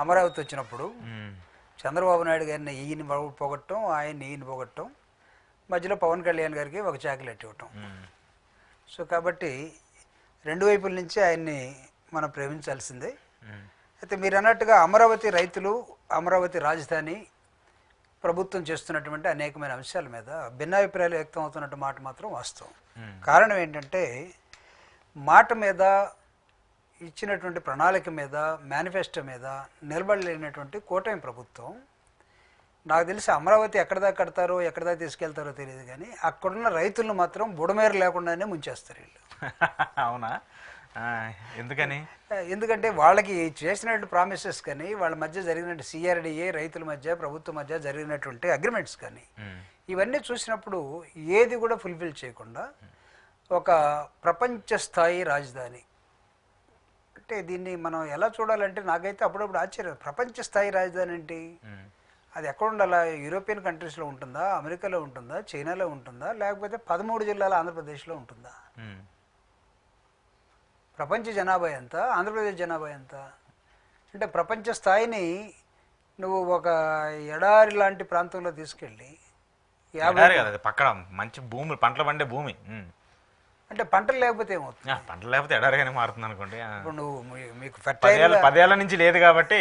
అమరావతి వచ్చినప్పుడు చంద్రబాబు నాయుడు గారిని ఈయన పోగొట్టడం, ఆయన్ని ఈయన పోగొట్టడం, మధ్యలో పవన్ కళ్యాణ్ గారికి ఒక చాకిలెట్ ఇవ్వటం. సో కాబట్టి రెండు వైపుల నుంచి ఆయన్ని మనం ప్రేమించాల్సిందే. అయితే మీరు అన్నట్టుగా అమరావతి రైతులు, అమరావతి రాజధాని, ప్రభుత్వం చేస్తున్నటువంటి అనేకమైన అంశాల మీద భిన్నాభిప్రాయాలు వ్యక్తం అవుతున్నట్టు మాట మాత్రం వాస్తవం. కారణం ఏంటంటే మాట మీద, ఇచ్చినటువంటి ప్రణాళిక మీద, మేనిఫెస్టో మీద నిలబడలేనటువంటి కూటమి ప్రభుత్వం. నాకు తెలిసి అమరావతి ఎక్కడిదాకా కడతారో, ఎక్కడిదాకా తీసుకెళ్తారో తెలియదు, కానీ అక్కడున్న రైతులను మాత్రం బుడమేర లేకుండానే ముంచేస్తారు వీళ్ళు. అవునా? ఎందుకని? ఎందుకంటే వాళ్ళకి చేసినటువంటి ప్రామిసెస్ కానీ, వాళ్ళ మధ్య జరిగినట్టు సిఆర్డిఏ, రైతుల మధ్య, ప్రభుత్వం మధ్య జరిగినటువంటి అగ్రిమెంట్స్ కానీ, ఇవన్నీ చూసినప్పుడు ఏది కూడా ఫుల్ఫిల్ చేయకుండా ఒక ప్రపంచ స్థాయి రాజధాని అంటే దీన్ని మనం ఎలా చూడాలంటే, నాకైతే అప్పుడప్పుడు ఆశ్చర్యం. ప్రపంచ స్థాయి రాజధాని ఏంటి? అది ఎక్కడ ఉండాలా? యూరోపియన్ కంట్రీస్లో ఉంటుందా, అమెరికాలో ఉంటుందా, చైనాలో ఉంటుందా, లేకపోతే 13 జిల్లాల ఆంధ్రప్రదేశ్లో ఉంటుందా? ప్రపంచ జనాభా ఎంత, ఆంధ్రప్రదేశ్ జనాభా ఎంత? అంటే ప్రపంచ స్థాయిని నువ్వు ఒక ఎడారి లాంటి ప్రాంతంలో తీసుకెళ్ళి పక్కన మంచి భూమి, పంటలు పండే భూమి, అంటే పంటలు లేకపోతే ఏమవుతుంది? పంటలు లేకపోతే ఎడారిగానే మారుతుంది అనుకోండి. ఇప్పుడు నువ్వు మీకు ఫెర్టైల్ 10 ఏళ్ల నుంచి లేదు కాబట్టి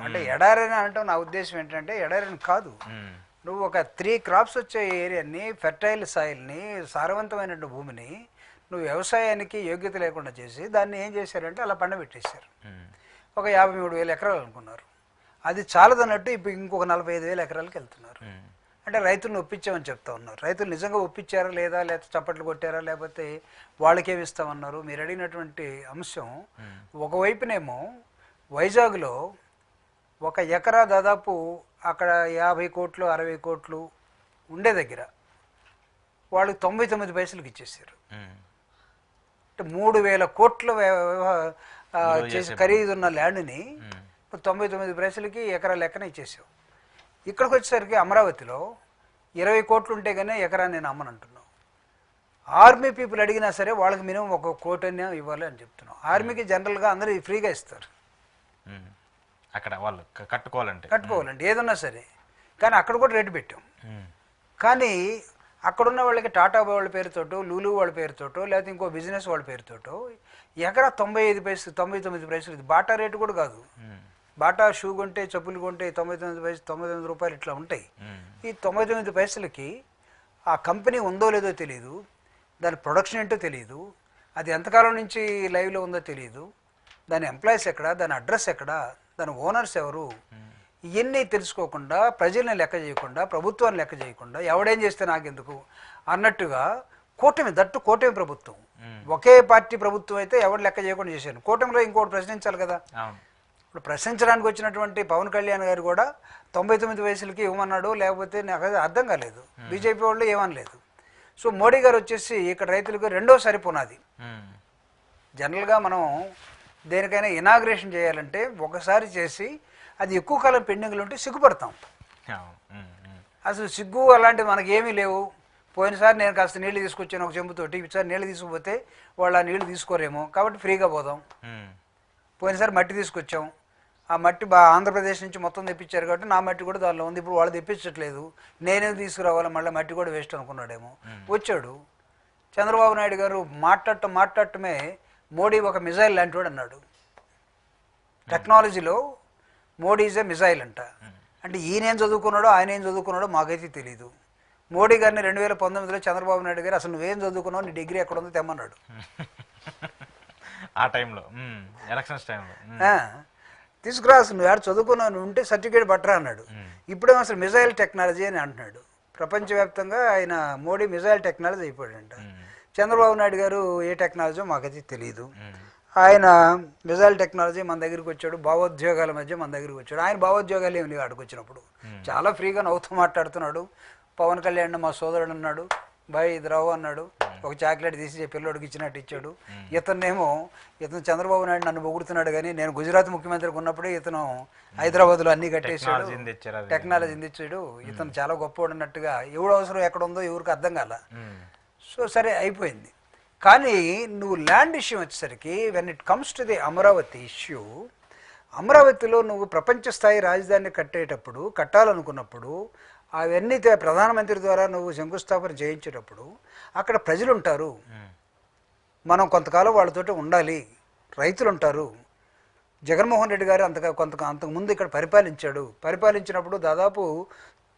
అంటే ఎడారని అంటావు. నా ఉద్దేశం ఏంటంటే ఎడారని కాదు, నువ్వు ఒక 3 క్రాప్స్ వచ్చే ఏరియాని, ఫెర్టైల్ సాయిల్ని, సారవంతమైన భూమిని నువ్వు వ్యవసాయానికి యోగ్యత లేకుండా చేసి దాన్ని ఏం చేశారంటే అలా పండబెట్టేశారు. ఒక 53,000 ఎకరాలు అనుకున్నారు. అది చాలదన్నట్టు ఇప్పుడు ఇంకొక 45,000 ఎకరాలకు వెళ్తున్నారు. అంటే రైతులను ఒప్పించామని చెప్తా ఉన్నారు. రైతులు నిజంగా ఒప్పించారా లేదా, లేకపోతే చప్పట్లు కొట్టారా, లేకపోతే వాళ్ళకేమి ఇస్తామన్నారు? మీరు అడిగినటువంటి అంశం, ఒకవైపునేమో వైజాగ్లో ఒక ఎకరా దాదాపు అక్కడ 50 కోట్లు 60 కోట్లు ఉండే దగ్గర వాళ్ళు 99 పైసలకు ఇచ్చేసారు. అంటే 3,000 కోట్ల చేసి ఖరీదున్న ల్యాండ్ని 99 పైసలకి ఎకరా లెక్కన ఇచ్చేసావు. ఇక్కడికి వచ్చేసరికి అమరావతిలో 20 కోట్లు ఉంటే కానీ ఎకరాన్ని నేను అమ్మనంటున్నావు. ఆర్మీ పీపుల్ అడిగినా సరే వాళ్ళకి మినిమం 1 కోటి ఇవ్వాలి అని చెప్తున్నావు. ఆర్మీకి జనరల్గా అందరూ ఫ్రీగా ఇస్తారు అక్కడ, వాళ్ళు కట్టుకోవాలంటే ఏదన్నా సరే. కానీ అక్కడ కూడా రేటు పెట్టాం. కానీ అక్కడున్న వాళ్ళకి టాటా వాళ్ళ పేరుతోటో, లూలు వాళ్ళ పేరుతోటో, లేకపోతే ఇంకో బిజినెస్ వాళ్ళ పేరుతోటో ఎకరా 95 పైసలు, 99 పైసలు. ఇది బాటా రేటు కూడా కాదు. బాటా షూ కొంటే, చెప్పులు కొంటే 99 రూపాయలు ఇట్లా ఉంటాయి. ఈ 99 పైసలకి ఆ కంపెనీ ఉందో లేదో తెలియదు, దాని ప్రొడక్షన్ ఏంటో తెలియదు, అది ఎంతకాలం నుంచి లైవ్లో ఉందో తెలియదు, దాని ఎంప్లాయీస్ ఎక్కడ, దాని అడ్రస్ ఎక్కడ, దాని ఓనర్స్ ఎవరు, ఇవన్నీ తెలుసుకోకుండా, ప్రజల్ని లెక్క చేయకుండా, ప్రభుత్వాన్ని లెక్క చేయకుండా, ఎవడేం చేస్తే నాకెందుకు అన్నట్టుగా కూటమి ప్రభుత్వం, ఒకే పార్టీ ప్రభుత్వం అయితే ఎవరు లెక్క చేయకుండా చేశాను. కూటమిలో ఇంకోటి ప్రశ్నించాలి కదా. ఇప్పుడు ప్రశ్నించడానికి వచ్చినటువంటి పవన్ కళ్యాణ్ గారు కూడా 99 వయసులకి ఇవ్వమన్నాడు, లేకపోతే నాకు అది అర్థం కాలేదు. బీజేపీ వాళ్ళు ఏమనలేదు. సో మోడీ గారు వచ్చేసి ఇక్కడ రైతులకు రెండోసారి పునాది. జనరల్గా మనం దేనికైనా ఇనాగ్రేషన్ చేయాలంటే ఒకసారి చేసి అది ఎక్కువ కాలం పెండింగ్లు ఉంటే సిగ్గుపడతాం. అసలు సిగ్గు అలాంటివి మనకి ఏమీ లేవు. పోయినసారి నేను కాస్త నీళ్లు తీసుకొచ్చాను ఒక చెంబుతోటి, ఈసారి నీళ్లు తీసుకుపోతే వాళ్ళు ఆ నీళ్లు తీసుకోరేమో కాబట్టి ఫ్రీగా పోదాం. పోయినసారి మట్టి తీసుకొచ్చాం, ఆ మట్టి ఆంధ్రప్రదేశ్ నుంచి మొత్తం తెప్పించారు కాబట్టి నా మట్టి కూడా దానిలో ఉంది. ఇప్పుడు వాళ్ళు తెప్పించట్లేదు, నేనే తీసుకురావాలి, మళ్ళీ మట్టి కూడా వేస్ట్ అనుకున్నాడేమో. వచ్చాడు చంద్రబాబు నాయుడు గారు మాట్లాడటమే మోడీ ఒక మిజైల్ లాంటి వాడు అన్నాడు. టెక్నాలజీలో మోడీ ఈజ్ ఏ మిజైల్ అంట. అంటే ఈయనేం చదువుకున్నాడో ఆయన ఏం చదువుకున్నాడో మాకైతే తెలీదు. మోడీ గారిని 2019లో చంద్రబాబు నాయుడు గారు అసలు నువ్వేం చదువుకున్నావు, నీ డిగ్రీ ఎక్కడ ఉందో తెమ్మన్నాడు. ఆ టైంలో ఎలక్షన్స్ టైంలో తీసుకురా, అసలు నువ్వు ఎవరు చదువుకున్నావు, నువ్వు ఉంటే సర్టిఫికేట్ పట్టరా అన్నాడు. ఇప్పుడేమో అసలు మిజైల్ టెక్నాలజీ అని అంటున్నాడు. ప్రపంచవ్యాప్తంగా ఆయన మోడీ మిజైల్ టెక్నాలజీ అయిపోయాడంట. చంద్రబాబు నాయుడు గారు ఏ టెక్నాలజీ మాకైతే తెలియదు. ఆయన మిజైల్ టెక్నాలజీ మన దగ్గరికి వచ్చాడు, భావోద్యోగాల మధ్య మన దగ్గరికి వచ్చాడు. ఆయన భావోద్యోగాలు ఏమి లేవు. అక్కడికి వచ్చినప్పుడు చాలా ఫ్రీగా నవ్వుతూ మాట్లాడుతున్నాడు. పవన్ కళ్యాణ్ మా సోదరుడు అన్నాడు, బాయ్ ఇది రావు అన్నాడు. ఒక చాక్లెట్ తీసి పిల్లోడికి ఇచ్చినట్టు ఇచ్చాడు. ఇతను చంద్రబాబు నాయుడు నన్ను పొగుడుతున్నాడు, కానీ నేను గుజరాత్ ముఖ్యమంత్రికి ఉన్నప్పుడే ఇతను హైదరాబాద్లో అన్నీ కట్టేశాడు, టెక్నాలజీ తెచ్చాడు, ఇతను చాలా గొప్పవాడు అన్నట్టుగా. ఎవడు అవసరం ఎక్కడ ఉందో ఎవరికి అర్థం కాల. సో సరే అయిపోయింది. కానీ నువ్వు ల్యాండ్ ఇష్యూ వచ్చేసరికి when it comes to the Amaravati issue, అమరావతిలో నువ్వు ప్రపంచ స్థాయి రాజధానిని కట్టాలనుకున్నప్పుడు అవన్నీ ప్రధానమంత్రి ద్వారా నువ్వు శంకుస్థాపన చేయించేటప్పుడు అక్కడ ప్రజలు ఉంటారు, మనం కొంతకాలం వాళ్ళతోటి ఉండాలి, రైతులు ఉంటారు. జగన్మోహన్ రెడ్డి గారు అంతకుముందు ఇక్కడ పరిపాలించినప్పుడు దాదాపు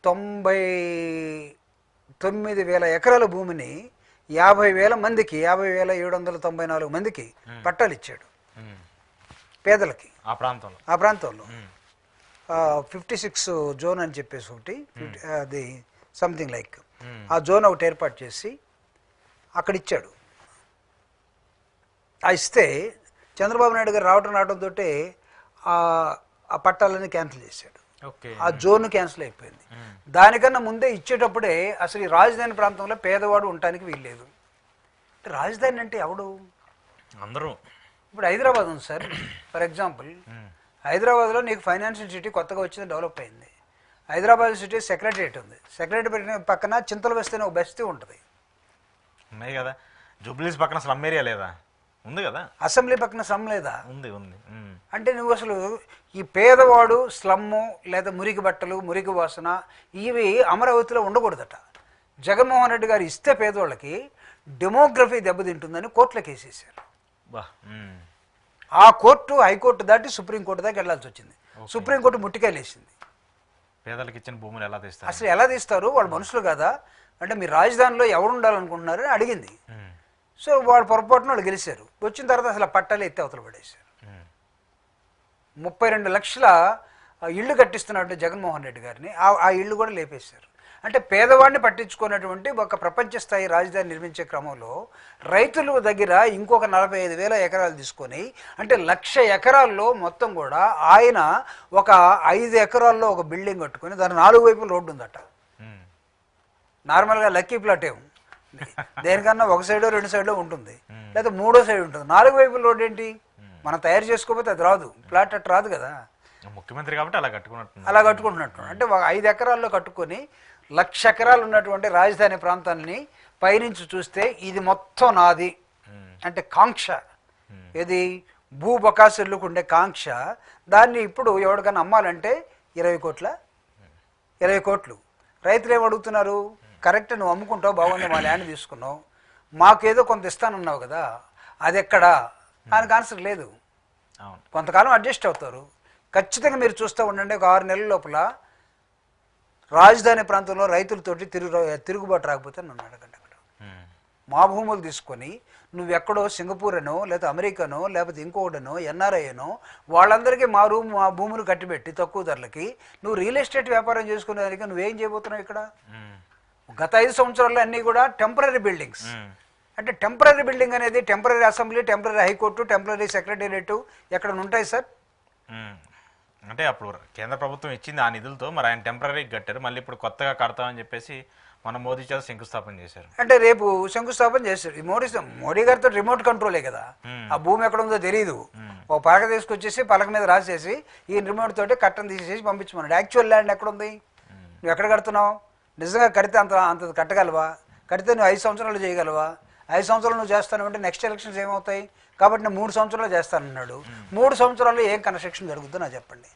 99,000 ఎకరాల భూమిని 50,000 మందికి 50,794 మందికి పట్టాలు ఇచ్చాడు పేదలకి ఆ ప్రాంతంలో 56 జోన్ అని చెప్పేసి ఒకటి అది సంథింగ్ లైక్ ఆ జోన్ ఒకటి ఏర్పాటు చేసి అక్కడ ఇచ్చాడు. ఆ ఇస్తే చంద్రబాబు నాయుడు గారు రావడంతో ఆ పట్టాలని క్యాన్సిల్ చేశాడు, ఆ జోన్ క్యాన్సిల్ అయిపోయింది. దానికన్నా ముందే ఇచ్చేటప్పుడే అసలు ఈ రాజధాని ప్రాంతంలో పేదవాడు ఉండటానికి వీల్లేదు. రాజధాని అంటే ఎవడు? అందరూ. ఇప్పుడు హైదరాబాద్ ఉంది సార్, ఫర్ ఎగ్జాంపుల్ హైదరాబాద్లో నీకు ఫైనాన్షియల్ సిటీ కొత్తగా వచ్చింది, డెవలప్ అయింది. హైదరాబాద్ సిటీ సెక్రటరియట్ ఉంది, సెక్రటరియట్ పక్కన చింతలు వేస్తేనే ఒక బస్తీ ఉంటుంది. ఉన్నాయి కదా, జూబ్లీస్ పక్కన స్లమ్ ఏరియా లేదా? ఉంది కదా. అసెంబ్లీ పక్కన స్లమ్ లేదా? ఉంది. అంటే నువ్వు అసలు ఈ పేదవాడు, స్లమ్ము లేదా మురికి బట్టలు, మురికి వాసన ఇవి అమరావతిలో ఉండకూడదట. జగన్మోహన్ రెడ్డి గారు ఇస్తే పేదవాళ్ళకి డెమోగ్రఫీ దెబ్బతింటుందని కోర్టులకు వేసేసారు. ఆ కోర్టు హైకోర్టు దాటి సుప్రీంకోర్టు దాకా వెళ్లాల్సి వచ్చింది. సుప్రీంకోర్టు ముట్టికాయలు వేసింది. పేదలకు ఇచ్చిన భూములు ఎలా తీస్తారు? అసలు ఎలా తీస్తారు? వాళ్ళు మనుషులు కదా, అంటే మీ రాజధానిలో ఎవరు ఉండాలనుకుంటున్నారు అని అడిగింది. సో వాళ్ళు పొరపాటున వాళ్ళు గెలిచారు. వచ్చిన తర్వాత అసలు పట్టాలు ఎత్తి అవతల పడేశారు. 32 లక్షల ఇళ్ళు కట్టిస్తున్నట్టు జగన్మోహన్ రెడ్డి గారిని ఆ ఇళ్ళు కూడా లేపేశారు. అంటే పేదవాడిని పట్టించుకున్నటువంటి ఒక ప్రపంచ స్థాయి రాజధాని నిర్మించే క్రమంలో రైతుల దగ్గర ఇంకొక 45,000 ఎకరాలు తీసుకొని, అంటే 1,00,000 ఎకరాల్లో మొత్తం కూడా ఆయన ఒక 5 ఎకరాల్లో ఒక బిల్డింగ్ కట్టుకొని దాని 4 వైపులు రోడ్డు ఉందట. నార్మల్గా లక్కీ ప్లాట్ ఏం దేనికన్నా ఒక సైడో 2 సైడ్లో ఉంటుంది, లేదా 3వ సైడ్ ఉంటుంది. 4 వైపుల రోడ్డు ఏంటి? మనం తయారు చేసుకోకపోతే అది రాదు, ప్లాట్ అట్టు రాదు కదా. ముఖ్యమంత్రి కాబట్టి అలా కట్టుకుంటున్నట్టు. అంటే ఒక 5 ఎకరాల్లో కట్టుకొని 1,00,000 ఎకరాలు ఉన్నటువంటి రాజధాని ప్రాంతాన్ని పైనుంచి చూస్తే ఇది మొత్తం నాది అంటే కాంక్ష, ఇది భూబకాసులకు ఉండే కాంక్ష. దాన్ని ఇప్పుడు ఎవరికైనా అమ్మాలంటే 20 కోట్లు. రైతులు ఏం అడుగుతున్నారు? కరెక్ట్, నువ్వు అమ్ముకుంటావు, బాగుంది, మా ల్యాండ్ తీసుకున్నావు, మాకేదో కొంత ఇస్తానన్నావు కదా, అది ఎక్కడా? దానికి ఆన్సర్ లేదు. కొంతకాలం అడ్జస్ట్ అవుతారు. ఖచ్చితంగా మీరు చూస్తూ ఉండండి, ఒక 6 నెలల లోపల రాజధాని ప్రాంతంలో రైతులతోటి తిరుగుబాటు రాకపోతే నన్ను అడగండి. అక్కడ మా భూములు తీసుకొని నువ్వు ఎక్కడో సింగపూర్ అనో లేకపోతే అమెరికానో లేకపోతే ఇంకోటనో ఎన్ఆర్ఐనో వాళ్ళందరికీ మా భూములు కట్టిపెట్టి తక్కువ ధరలకి నువ్వు రియల్ ఎస్టేట్ వ్యాపారం చేసుకునేదానికి నువ్వేం చేయబోతున్నావు? ఇక్కడ గత 5 సంవత్సరాల్లో అన్నీ కూడా టెంపరీ బిల్డింగ్స్. అంటే టెంపరీ బిల్డింగ్ అనేది temporary assembly, temporary high court, temporary secretariat ఎక్కడ ఉంటాయి సార్? అంటే అప్పుడు కేంద్ర ప్రభుత్వం ఇచ్చింది ఆ నిధులతో, మరి ఆయన టెంపరీ కట్టారు, మళ్ళీ ఇప్పుడు కొత్తగా కడతామని చెప్పేసి మన మోదీ చేత శంకుస్థాపన చేశారు. అంటే రేపు శంకుస్థాపన చేశారు. మోడీ గారితో రిమోట్ కంట్రోలే కదా, ఆ భూమి ఎక్కడ ఉందో తెలియదు. ఒక పలక తీసుకొచ్చేసి పలక మీద రాసేసి ఈ రిమోట్ తోటి కట్టను తీసేసి పంపించమన్నాడు. యాక్చువల్ ల్యాండ్ ఎక్కడ ఉంది? నువ్వు ఎక్కడ కడుతున్నావు? నిజంగా కడితే అంత కట్టగలవా? కడితే నువ్వు 5 సంవత్సరాలు చేయగలవా? 5 సంవత్సరాలు నువ్వు చేస్తాను అంటే నెక్స్ట్ ఎలక్షన్స్ ఏమవుతాయి? కాబట్టి నేను 3 సంవత్సరాలు చేస్తానన్నాడు. 3 సంవత్సరాల్లో ఏం కన్స్ట్రక్షన్ జరుగుతుందో నాకు చెప్పండి.